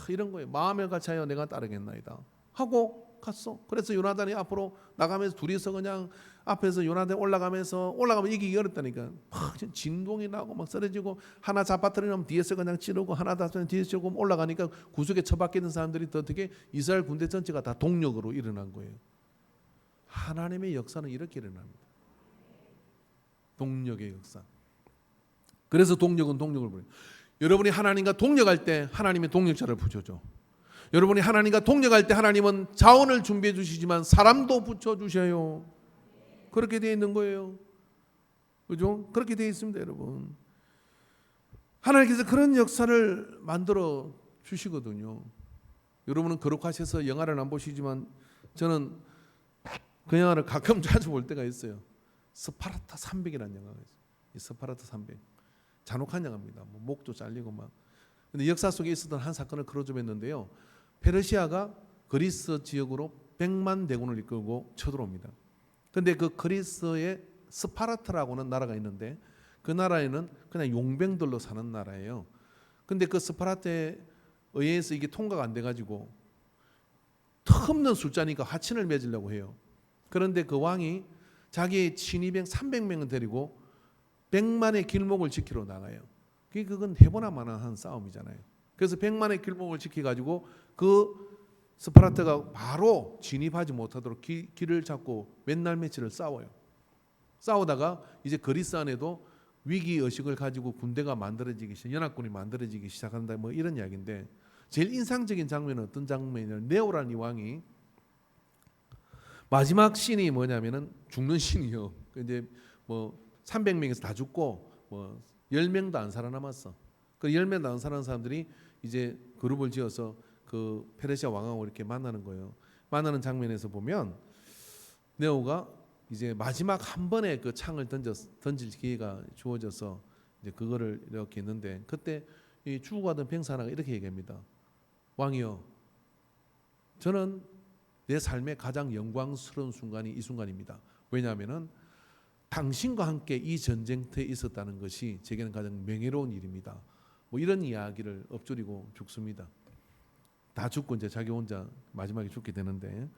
이런 거예요. 마음을 같이하여 내가 따르겠나이다 하고 갔어. 그래서 요나단이 앞으로 나가면서 둘이서 그냥 앞에서 요나단 올라가면 이기기 어렵다니까. 막 진동이 나고 막 쓰러지고 하나 잡아뜨리면 뒤에서 그냥 찌르고 하나 잡아뜨리면 뒤에서 찌르고 올라가니까 구석에 처박혀 있는 사람들이 더 어떻게 이스라엘 군대 전체가 다 동력으로 일어난 거예요. 하나님의 역사는 이렇게 일어납니다. 동력의 역사. 그래서 동력은 동력을 부려요. 여러분이 하나님과 동력할 때 하나님의 동력자를 붙여줘. 여러분이 하나님과 동력할 때 하나님은 자원을 준비해 주시지만 사람도 붙여주셔요. 그렇게 되어 있는 거예요. 그죠? 그렇게 되어 있습니다, 여러분. 하나님께서 그런 역사를 만들어 주시거든요. 여러분은 거룩하셔서 영화를 안 보시지만 저는 그 영화를 가끔 자주 볼 때가 있어요. 스파르타 300이라는 영화가 있어요. 이 스파르타 300. 잔혹한 영화입니다. 뭐 목도 잘리고 막. 근데 역사 속에 있었던 한 사건을 크로즈했는데요. 페르시아가 그리스 지역으로 100만 대군을 이끌고 쳐들어옵니다. 근데 그 그리스의 스파르타라고는 나라가 있는데 그 나라에는 그냥 용병들로 사는 나라예요. 근데 그 스파르타에 의해서 이게 통과가 안 돼가지고 턱없는 숫자니까 하친을 맺으려고 해요. 그런데 그 왕이 자기의 친위병 300명을 데리고 100만의 길목을 지키러 나가요. 그건 해보나 마나 한 싸움이잖아요. 그래서 100만의 길목을 지켜가지고 그 스파르타가 바로 진입하지 못하도록 길을 잡고 몇 날 며칠을 싸워요. 싸우다가 이제 그리스 안에도 위기 의식을 가지고 군대가 만들어지기 시작, 연합군이 만들어지기 시작한다, 뭐 이런 이야기인데, 제일 인상적인 장면은 어떤 장면이냐면 네오라는 이 왕이 마지막 씬이 뭐냐면은 죽는 씬이요. 이제 뭐 300명에서 다 죽고 뭐 10명도 안 살아남았어. 그 10명도 안 살아난 사람들이 이제 그룹을 지어서 그 페르시아 왕하고 이렇게 만나는 거예요. 만나는 장면에서 보면 네오가 이제 마지막 한 번에 그 창을 던질 기회가 주어져서 이제 그거를 이렇게 했는데, 그때 이 죽어가던 병사 하나가 이렇게 얘기합니다. 왕이여, 저는 내 삶의 가장 영광스러운 순간이 이 순간입니다. 왜냐하면은 당신과 함께 이 전쟁터에 있었다는 것이 제게는 가장 명예로운 일입니다. 뭐 이런 이야기를 엎조리고 죽습니다. 다 죽고 이제 자기 혼자 마지막에 죽게 되는데,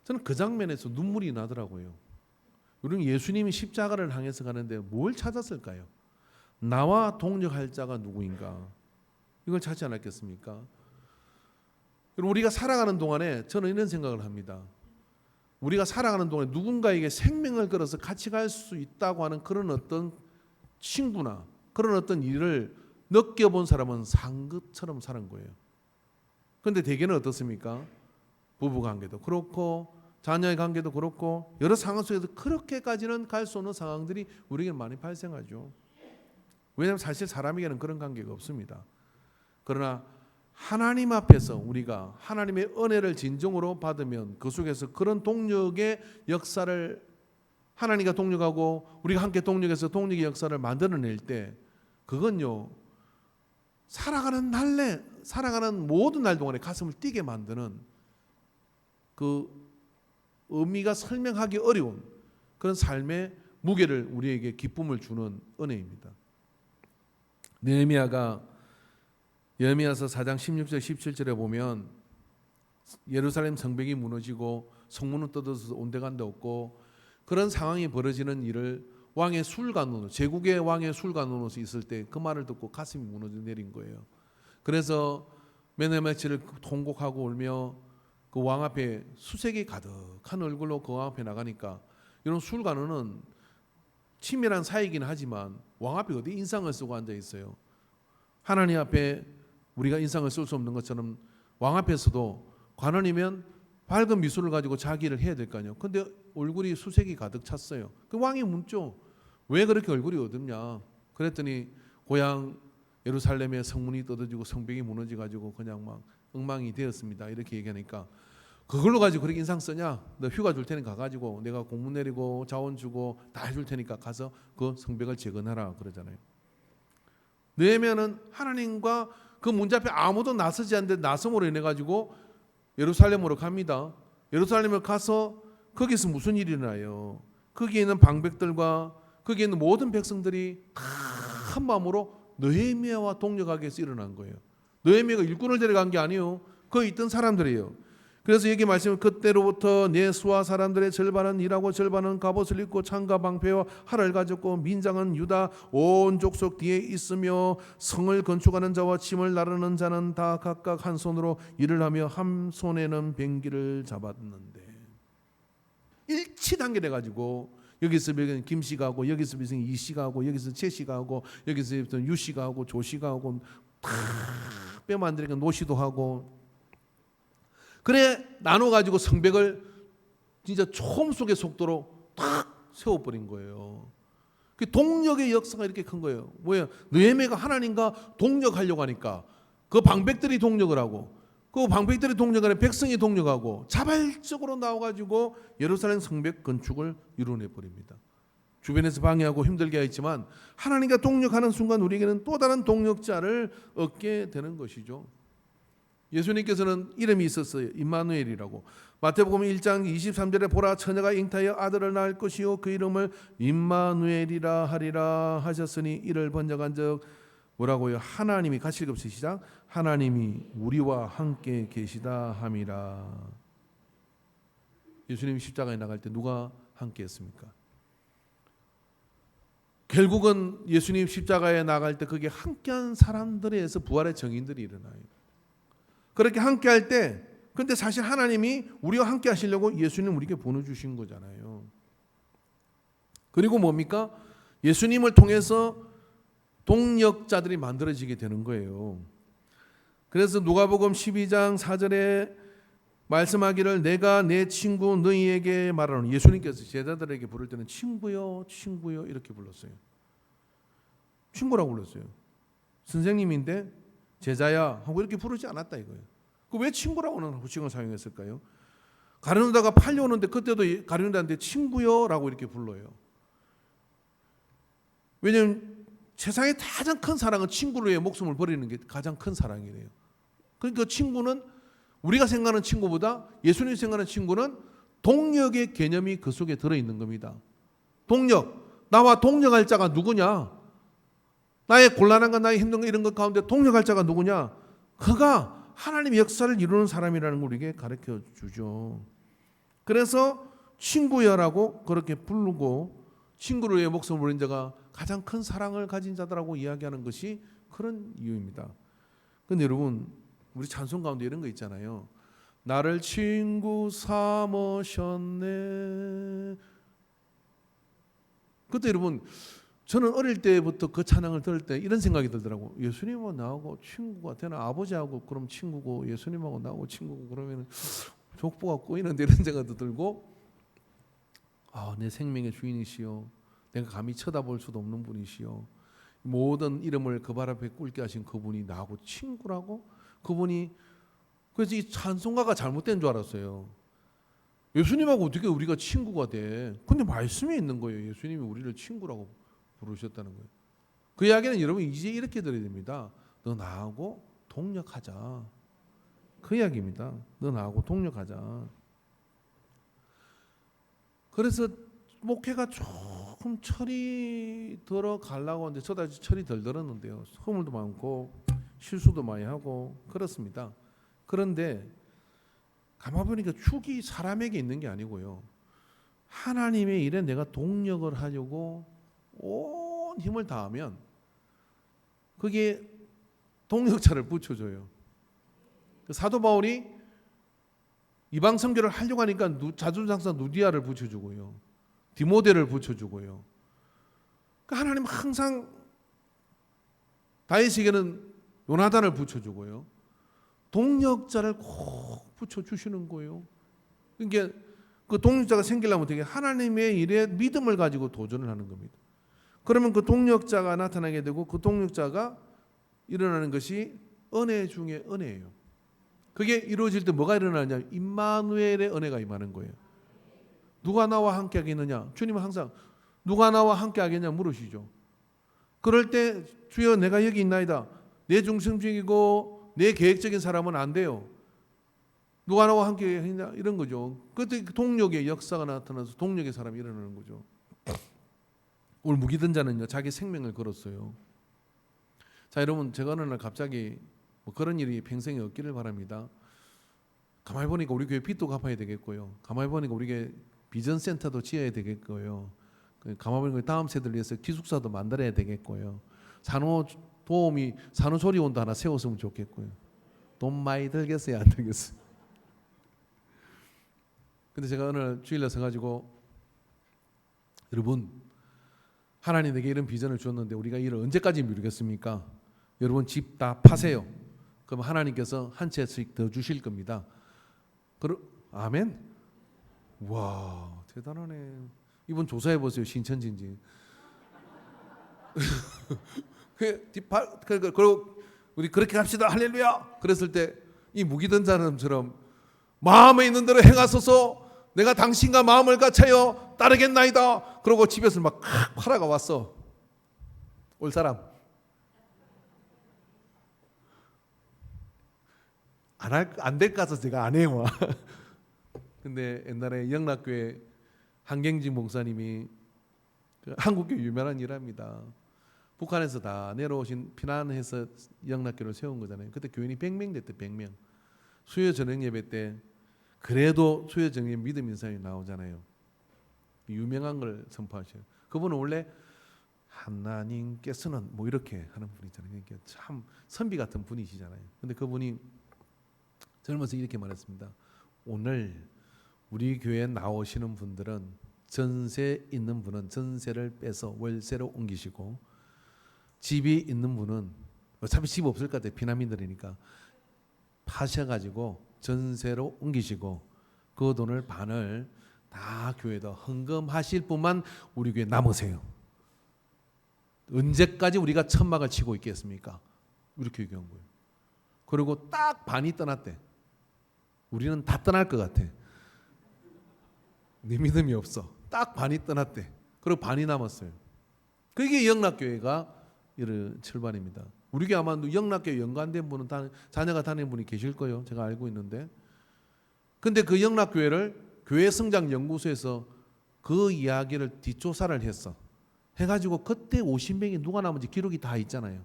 저는 그 장면에서 눈물이 나더라고요. 우리는 예수님이 십자가를 향해서 가는데 뭘 찾았을까요? 나와 동력할 자가 누구인가? 이걸 찾지 않았겠습니까? 우리가 살아가는 동안에 저는 이런 생각을 합니다. 우리가 살아가는 동안에 누군가에게 생명을 걸어서 같이 갈 수 있다고 하는 그런 어떤 친구나 그런 어떤 일을 느껴본 사람은 산 것처럼 사는 거예요. 그런데 대개는 어떻습니까? 부부관계도 그렇고 자녀의 관계도 그렇고 여러 상황 속에서 그렇게까지는 갈 수 없는 상황들이 우리에게 많이 발생하죠. 왜냐하면 사실 사람에게는 그런 관계가 없습니다. 그러나 하나님 앞에서 우리가 하나님의 은혜를 진정으로 받으면 그 속에서 그런 동력의 역사를, 하나님과 동력하고 우리가 함께 동력해서 동력의 역사를 만들어낼 때, 그건요 살아가는 모든 날 동안에 가슴을 뛰게 만드는 그 의미가 설명하기 어려운 그런 삶의 무게를 우리에게 기쁨을 주는 은혜입니다. 예레미야서 4장 16절 17절에 보면 예루살렘 성벽이 무너지고 성문은 뜯어져서 온데간데 없고 그런 상황이 벌어지는 일을 왕의 술관노노, 제국의 왕의 술관노노스 있을 때 그 말을 듣고 가슴이 무너져 내린 거예요. 그래서 몇 날 며칠을 통곡하고 울며 그 왕 앞에 수색이 가득한 얼굴로 그 왕 앞에 나가니까, 이런 술관노는 친밀한 사이이긴 하지만 왕 앞에 어디 인상을 쓰고 앉아 있어요. 하나님 앞에 우리가 인상을 쓸 수 없는 것처럼 왕 앞에서도 관원이면 밝은 미소를 가지고 자기를 해야 될 거 아니에요. 근데 얼굴이 수색이 가득 찼어요. 그 왕이 묻죠. 왜 그렇게 얼굴이 어둡냐? 그랬더니 고향 예루살렘의 성문이 뜯어지고 성벽이 무너져 가지고 그냥 막 엉망이 되었습니다. 이렇게 얘기하니까, 그걸로 가지고 그렇게 인상 쓰냐? 너 휴가 줄 테니까 가가지고 내가 공문 내리고 자원 주고 다 해줄 테니까 가서 그 성벽을 재건하라 그러잖아요. 느헤미야는 하나님과 그 문제 앞에 아무도 나서지 않는데 나섬으로 인해 가지고 예루살렘으로 갑니다. 예루살렘에 가서 거기서 무슨 일이 일어나요? 거기에 있는 방백들과 거기에 있는 모든 백성들이 다 한 마음으로 느헤미야와 동력하기 위해서 일어난 거예요. 느헤미야가 일꾼을 데려간 게 아니에요. 거기 있던 사람들이에요. 그래서 여기 말씀은 그때로부터 내 수하 사람들의 절반은 일하고 절반은 갑옷을 입고 창과 방패와 활을 가졌고 민장은 유다 온 족속 뒤에 있으며 성을 건축하는 자와 침을 나르는 자는 다 각각 한 손으로 일을 하며 한 손에는 뱅기를 잡았는데, 일치단결해 가지고 여기서 김씨가 하고 여기서 이씨가 하고 여기서 최씨가 하고 여기서 유씨가 하고 조씨가 하고 다 뼈 만드니까 노씨도 하고, 그래 나눠가지고 성벽을 진짜 초음속의 속도로 탁 세워버린 거예요. 그 동력의 역사가 이렇게 큰 거예요. 뭐예요? 느헤미야가 하나님과 동력하려고 하니까 그 방백들이 동력을 하고, 그 방백들이 동력하는 백성이 동력하고 자발적으로 나와가지고 예루살렘 성벽 건축을 이루어내버립니다. 주변에서 방해하고 힘들게 했지만 하나님과 동력하는 순간 우리에게는 또 다른 동력자를 얻게 되는 것이죠. 예수님께서는 이름이 있었어요. 임마누엘이라고. 마태복음 1장 23절에 보라 처녀가 잉타하여 아들을 낳을 것이요 그 이름을 임마누엘이라 하리라 하셨으니 이를 번역한 적 뭐라고요? 하나님이, 같이 읽읍시다. 시작. 하나님이 우리와 함께 계시다 함이라. 예수님이 십자가에 나갈 때 누가 함께 했습니까? 결국은 예수님 십자가에 나갈 때 거기에 함께한 사람들에 의해서 부활의 정인들이 일어나요. 그렇게 함께 할 때, 근데 사실 하나님이 우리와 함께 하시려고 예수님 우리에게 보내주신 거잖아요. 그리고 뭡니까? 예수님을 통해서 동력자들이 만들어지게 되는 거예요. 그래서 누가복음 12장 4절에 말씀하기를 내가 내 친구 너희에게 말하노니, 예수님께서 제자들에게 부를 때는 친구요 친구요 이렇게 불렀어요. 친구라고 불렀어요. 선생님인데 제자야 하고 이렇게 부르지 않았다 이거예요. 왜 친구라고는 호칭을 사용했을까요? 가룟유다가 팔려오는데 그때도 가룟유다한테 친구요라고 이렇게 불러요. 왜냐하면 세상에 가장 큰 사랑은 친구를 위해 목숨을 버리는 게 가장 큰 사랑이래요. 그러니까 친구는 우리가 생각하는 친구보다 예수님이 생각하는 친구는 동력의 개념이 그 속에 들어있는 겁니다. 동력, 나와 동력할 자가 누구냐? 나의 곤란한 것, 나의 힘든 것 이런 것 가운데 동력할 자가 누구냐? 그가 하나님의 역사를 이루는 사람이라는 걸 우리에게 가르쳐 주죠. 그래서 친구여라고 그렇게 부르고 친구를 위해 목숨을 버린 자가 가장 큰 사랑을 가진 자들하고 이야기하는 것이 그런 이유입니다. 그런데 여러분, 우리 찬송 가운데 이런 거 있잖아요. 나를 친구 삼으셨네. 그때 여러분, 저는 어릴 때부터 그 찬양을 들을 때 이런 생각이 들더라고. 예수님하고 나하고 친구가 되나? 아버지하고 그럼 친구고 예수님하고 나하고 친구고 그러면 족보가 꼬이는데 이런 생각도 들고, 내 생명의 주인이시여, 내가 감히 쳐다볼 수도 없는 분이시여, 모든 이름을 그 발 앞에 꿇게 하신 그분이 나하고 친구라고? 그분이, 그래서 이 찬송가가 잘못된 줄 알았어요. 예수님하고 어떻게 우리가 친구가 돼? 근데 말씀에 있는 거예요. 예수님이 우리를 친구라고 부르셨다는 거예요. 그 이야기는 여러분 이제 이렇게 들어야 됩니다. 너 나하고 동력하자. 그 이야기입니다. 너 나하고 동력하자. 그래서 목회가 조금 철이 들어가려고 하는데 저도 아직 철이 덜 들었는데요. 허물도 많고 실수도 많이 하고 그렇습니다. 그런데 가만 보니까 축이 사람에게 있는 게 아니고요. 하나님의 일에 내가 동력을 하려고 온 힘을 다하면 그게 동력자를 붙여줘요. 사도 바울이 이방 선교를 하려고 하니까 자주장사 누디아를 붙여주고요. 디모데를 붙여주고요. 그러니까 하나님 항상 다윗에게는 요나단을 붙여주고요. 동력자를 꼭 붙여주시는 거예요. 그러니까 그 동력자가 생기려면 되게 하나님의 일에 믿음을 가지고 도전을 하는 겁니다. 그러면 그 동력자가 나타나게 되고 그 동력자가 일어나는 것이 은혜 중에 은혜예요. 그게 이루어질 때 뭐가 일어나냐? 임마누엘의 은혜가 임하는 거예요. 누가 나와 함께 하겠느냐? 주님은 항상 누가 나와 함께 하겠냐 물으시죠. 그럴 때 주여 내가 여기 있나이다. 내 중심적이고 내 계획적인 사람은 안 돼요. 누가 나와 함께 했냐? 이런 거죠. 그때 동력의 역사가 나타나서 동력의 사람이 일어나는 거죠. 오늘 무기든 자는요 자기 생명을 걸었어요. 자 여러분, 제가 어느 날 갑자기 그런 일이 평생에 없기를 바랍니다. 가만히 보니까 우리 교회 빚도 갚아야 되겠고요. 가만히 보니까 우리 교회 비전센터도 지어야 되겠고요. 가만히 보니까 다음 세대를 위해서 기숙사도 만들어야 되겠고요. 산후조리원도 하나 세웠으면 좋겠고요. 돈 많이 들겠어요, 안 들겠어요? 근데 제가 오늘 주일날 서가지고 여러분, 하나님 내게 이런 비전을 주었는데 우리가 이를 언제까지 미루겠습니까? 여러분 집 다 파세요. 그럼 하나님께서 한 채씩 더 주실 겁니다. 아멘. 와 대단하네. 이번 조사해 보세요. 신천지인지. 그리고 우리 그렇게 합시다. 할렐루야. 그랬을 때 이 무기든 사람처럼 마음에 있는 대로 행하소서. 내가 당신과 마음을 같이하여 따르겠나이다. 그러고 집에서 막 팔아가 왔어. 올 사람. 안 될 것 같아서 제가 안 해요. 근데 옛날에 영락교회 한경진 목사님이 한국교회 유명한 일합니다. 북한에서 다 내려오신 피난해서 영락교를 세운 거잖아요. 그때 교인이 100명 됐대. 100명. 수요 저녁 예배 때 그래도 수요 저녁 믿음 인사에 나오잖아요. 유명한 걸 선포하셔요. 그분은 원래 하나님께서는 뭐 이렇게 하는 분이잖아요. 그러니까 참 선비 같은 분이시잖아요. 근데 그분이 젊어서 이렇게 말했습니다. 오늘 우리 교회에 나오시는 분들은 전세 있는 분은 전세를 빼서 월세로 옮기시고, 집이 있는 분은 어차피 집 없을 것 같아요. 피난민들이니까 파셔가지고 전세로 옮기시고, 그 돈을 반을 다 교회에다 헌금하실 분만 우리 교회 남으세요. 언제까지 우리가 천막을 치고 있겠습니까? 이렇게 얘기한 거예요. 그리고 딱 반이 떠났대. 우리는 다 떠날 것 같아. 네 믿음이 없어. 딱 반이 떠났대. 그리고 반이 남았어요. 그게 영락교회가 이런 출발입니다. 우리 교회 아마 영락교회 연관된 분은 자녀가 다니는 분이 계실 거예요. 제가 알고 있는데. 근데 그 영락교회를 교회 성장 연구소에서 그 이야기를 뒷조사를 했어. 해가지고 그때 50명이 누가 남은지 기록이 다 있잖아요.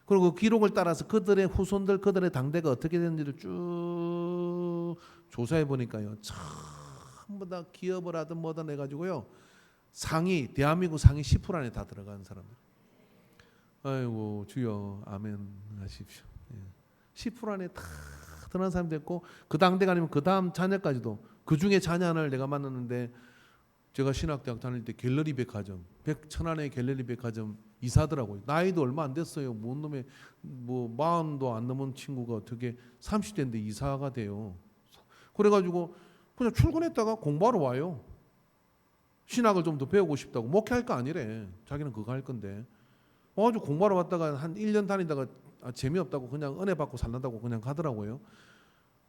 그리고 그 기록을 따라서 그들의 후손들, 그들의 당대가 어떻게 됐는지를 쭉 조사해 보니까요, 전부 다 기업을 하든 뭐든 해가지고요, 상위, 대한민국 상위 10% 안에 다 들어가는 사람들. 아이고 주여 아멘 하십시오. 10% 안에 다 들어간 사람이 됐고, 그 당대가 아니면 그 다음 자녀까지도, 그 중에 자녀 하나를 내가 만났는데, 제가 신학대학 다닐 때 갤러리 백화점, 천안의 갤러리 백화점 이사더라고요. 나이도 얼마 안 됐어요. 뭔 놈의 뭐 40도 안 넘은 친구가 어떻게 30대인데 이사가 돼요. 그래가지고 그냥 출근했다가 공부하러 와요. 신학을 좀 더 배우고 싶다고. 목회할 거 아니래. 자기는 그거 할 건데. 와가지고 공부하러 왔다가 한 1년 다니다가 재미없다고 그냥 은혜 받고 살란다고 그냥 가더라고요.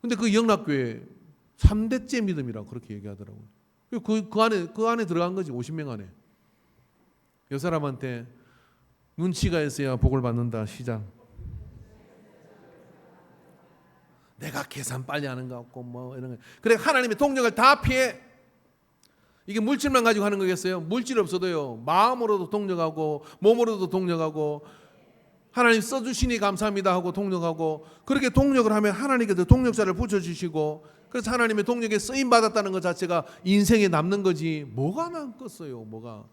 근데 그 영락교회 3대째 믿음이라고 그렇게 얘기하더라고요. 그 안에 들어간 거지. 50명 안에. 이 사람한테 눈치가 있어야 복을 받는다. 시작. 내가 계산 빨리 하는 거 같고 뭐 이런 거. 그래 하나님의 동력을 다 피해. 이게 물질만 가지고 하는 거겠어요? 물질 없어도요. 마음으로도 동력하고 몸으로도 동력하고, 하나님 써주시니 감사합니다 하고 동력하고, 그렇게 동력을 하면 하나님께서 동력자를 붙여주시고, 그래서 하나님의 동력에 쓰임 받았다는 것 자체가 인생에 남는 거지 뭐가 남겠어요. 뭐가.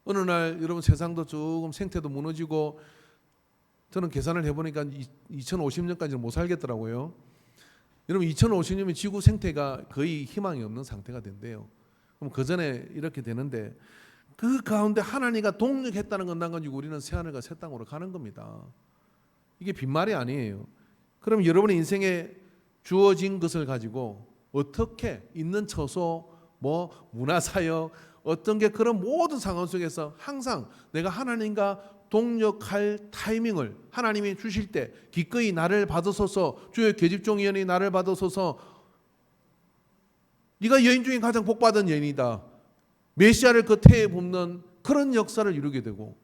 어느 날 여러분 세상도 조금 생태도 무너지고, 저는 계산을 해보니까 2050년까지는 못 살겠더라고요. 여러분 2050년이면 지구 생태가 거의 희망이 없는 상태가 된대요. 그럼 그 전에 이렇게 되는데, 그 가운데 하나님과 동력했다는 것만 가지고 우리는 새하늘과 새 땅으로 가는 겁니다. 이게 빈말이 아니에요. 그럼 여러분의 인생에 주어진 것을 가지고 어떻게 있는 처소, 뭐 문화사역, 어떤 게 그런 모든 상황 속에서 항상 내가 하나님과 동력할 타이밍을 하나님이 주실 때 기꺼이 나를 받으소서, 주의 계집종이여니 나를 받으소서, 네가 여인 중에 가장 복받은 여인이다, 메시아를 그 태에 붓는 그런 역사를 이루게 되고,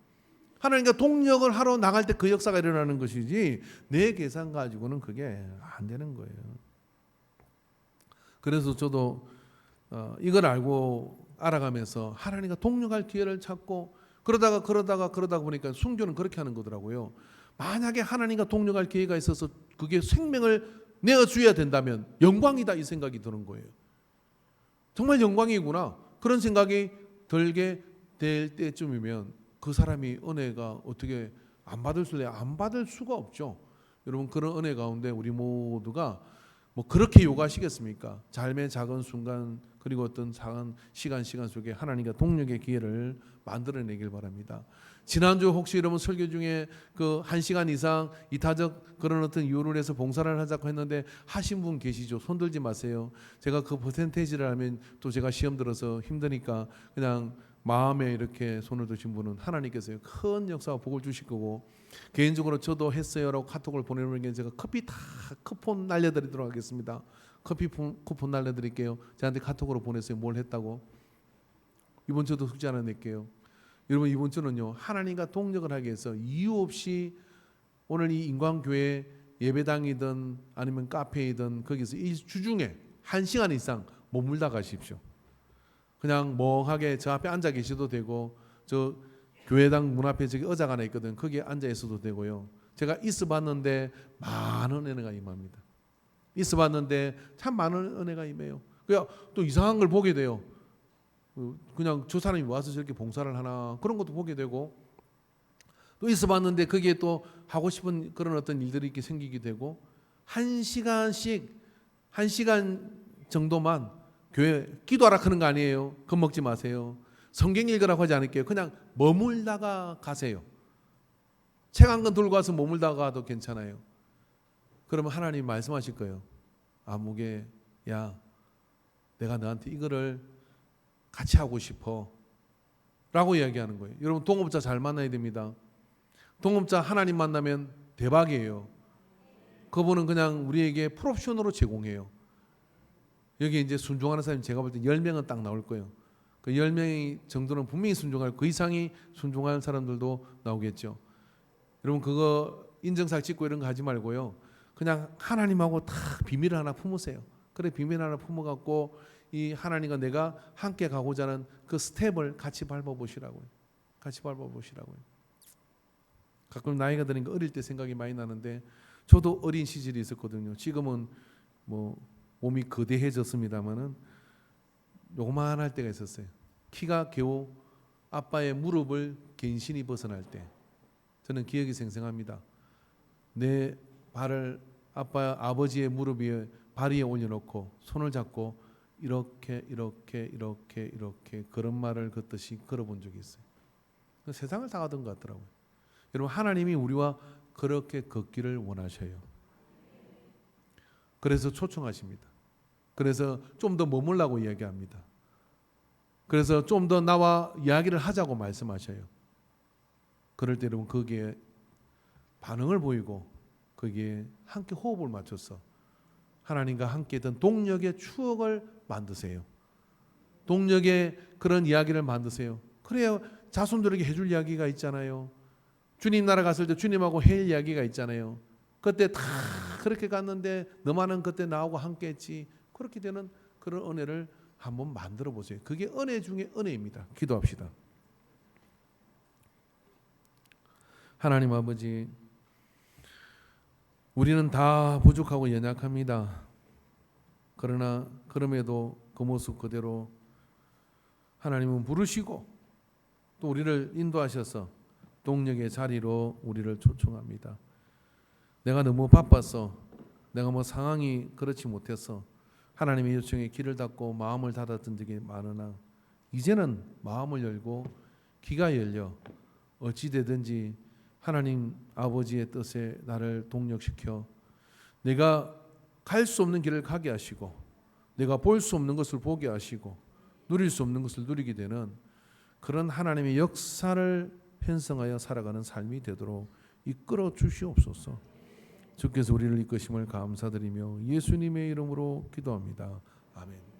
하나님과 동력을 하러 나갈 때 그 역사가 일어나는 것이지 내 계산 가지고는 그게 안 되는 거예요. 그래서 저도 이걸 알아가면서 하나님과 동력할 기회를 찾고, 그러다가 보니까 순교는 그렇게 하는 거더라고요. 만약에 하나님과 동력할 기회가 있어서 그게 생명을 내어줘야 된다면 영광이다, 이 생각이 드는 거예요. 정말 영광이구나, 그런 생각이 들게 될 때쯤이면 그 사람이 은혜가 어떻게 안 받을 수가 없죠. 여러분 그런 은혜 가운데 우리 모두가 뭐 그렇게 요구하시겠습니까? 삶의 작은 순간, 그리고 어떤 작은 시간 속에 하나님과 동력의 기회를 만들어내길 바랍니다. 지난주 혹시 여러분 설교 중에 그 1시간 이상 이타적 그런 어떤 이유를 해서 봉사를 하자고 했는데 하신 분 계시죠? 손 들지 마세요. 제가 그 퍼센테이지를 하면 또 제가 시험 들어서 힘드니까 그냥 마음에 이렇게 손을 드신 분은 하나님께서 큰 역사와 복을 주실 거고, 개인적으로 저도 했어요라고 카톡을 보내는 게 제가 커피 다 쿠폰 날려드리도록 하겠습니다. 커피 쿠폰 날려드릴게요. 저한테 카톡으로 보내세요. 뭘 했다고. 이번 주도 숙제 하나 낼게요. 여러분 이번 주는요, 하나님과 동력을 하기 위해서 이유 없이 오늘 이 인광교회 예배당이든 아니면 카페이든 거기서 이 주중에 1시간 이상 머물다 가십시오. 그냥 멍하게 저 앞에 앉아 계셔도 되고, 저 교회당 문 앞에 저기 의자가 하나 있거든, 거기에 앉아 있어도 되고요. 제가 있어 봤는데 많은 은혜가 임합니다. 있어 봤는데 참 많은 은혜가 임해요. 그냥 또 이상한 걸 보게 돼요. 그냥 저 사람이 와서 저렇게 봉사를 하나, 그런 것도 보게 되고, 또 있어 봤는데 거기에 또 하고 싶은 그런 어떤 일들이 이렇게 생기게 되고, 1시간 정도만 교회 기도하라 하는 거 아니에요. 겁먹지 마세요. 성경 읽으라고 하지 않을게요. 그냥 머물다가 가세요. 책 한 권 들고 와서 머물다가 가도 괜찮아요. 그러면 하나님 말씀하실 거예요. 아무개, 야, 내가 너한테 이거를 같이 하고 싶어 라고 이야기하는 거예요. 여러분, 동업자 잘 만나야 됩니다. 동업자 하나님 만나면 대박이에요. 그분은 그냥 우리에게 풀옵션으로 제공해요. 여기 이제 순종하는 사람이 제가 볼 때 10명은 딱 나올 거예요. 그 10명 정도는 분명히 순종할, 그 이상이 순종할 사람들도 나오겠죠. 여러분, 그거 인증샷 찍고 이런 거 하지 말고요. 그냥 하나님하고 다 비밀 하나 품으세요. 그래, 비밀 하나 품어갖고 이 하나님과 내가 함께 가고자 하는 그 스텝을 같이 밟아보시라고요. 같이 밟아보시라고요. 가끔 나이가 드니까 어릴 때 생각이 많이 나는데, 저도 어린 시절이 있었거든요. 지금은 뭐 몸이 거대해졌습니다만은 요만할 때가 있었어요. 키가 겨우 아빠의 무릎을 간신히 벗어날 때, 저는 기억이 생생합니다. 내 발을 아버지의 무릎 위에, 발 위에 올려놓고 손을 잡고 이렇게 걸음마를 걷듯이 걸어본 적이 있어요. 세상을 다 가던 것 같더라고요. 여러분, 하나님이 우리와 그렇게 걷기를 원하셔요. 그래서 초청하십니다. 그래서 좀 더 머물라고 이야기합니다. 그래서 좀 더 나와 이야기를 하자고 말씀하셔요. 그럴 때 여러분, 거기에 반응을 보이고 거기에 함께 호흡을 맞춰서 하나님과 함께 했던 동력의 추억을 만드세요. 동력의 그런 이야기를 만드세요. 그래야 자손들에게 해줄 이야기가 있잖아요. 주님 나라 갔을 때 주님하고 할 이야기가 있잖아요. 그때 다 그렇게 갔는데 너만은 그때 나하고 함께 했지. 그렇게 되는 그런 은혜를 한번 만들어 보세요. 그게 은혜 중에 은혜입니다. 기도합시다. 하나님 아버지, 우리는 다 부족하고 연약합니다. 그러나 그럼에도 그 모습 그대로 하나님은 부르시고 또 우리를 인도하셔서 동력의 자리로 우리를 초청합니다. 내가 너무 바빠서, 내가 뭐 상황이 그렇지 못해서 하나님의 요청에 귀를 닫고 마음을 닫았던 적이 많으나, 이제는 마음을 열고 귀가 열려 어찌되든지 하나님 아버지의 뜻에 나를 동력시켜 내가 갈 수 없는 길을 가게 하시고, 내가 볼 수 없는 것을 보게 하시고, 누릴 수 없는 것을 누리게 되는 그런 하나님의 역사를 편성하여 살아가는 삶이 되도록 이끌어 주시옵소서. 주께서 우리를 이끄심을 감사드리며 예수님의 이름으로 기도합니다. 아멘.